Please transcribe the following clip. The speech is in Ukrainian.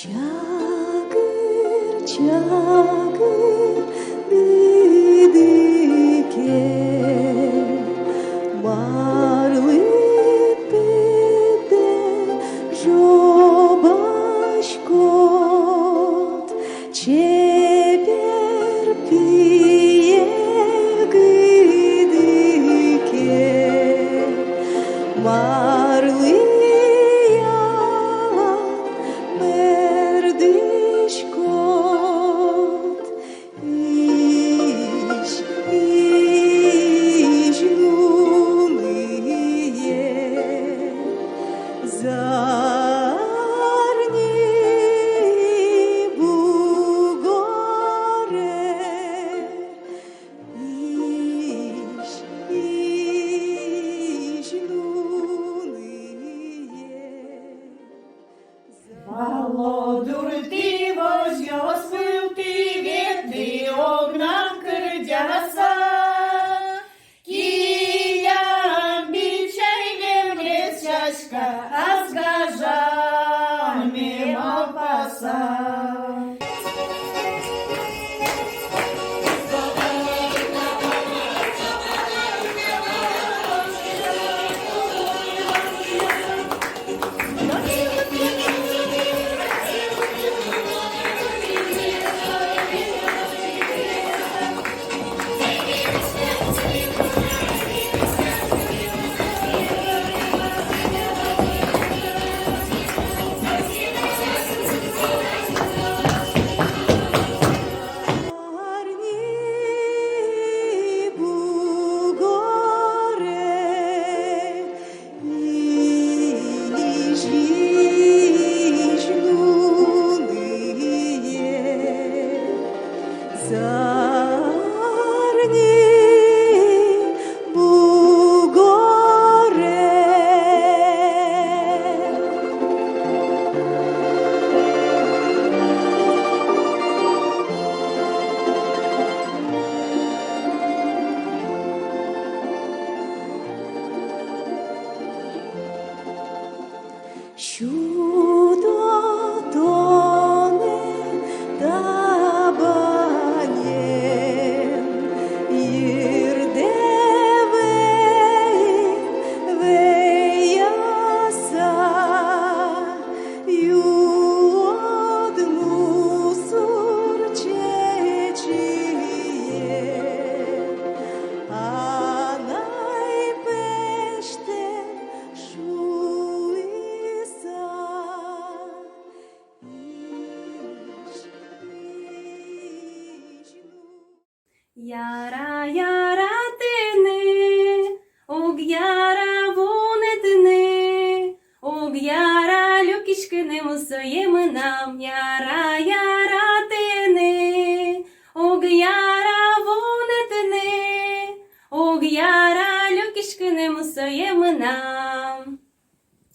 Çakır çakır didike marlı pede jobaşkot çeper piye gidike marlı Волоdur ти возьмёл ты ветви огнем кырдяса, киям бичайгем лесячка, а с гажами мопаса. Чудо тоне табанем, йрде веяса, юод мусор чечие, анай пештен Яра, яратыны, ог яра вунетыны, ог яра люкишкыны мусоемынам, яра, яра.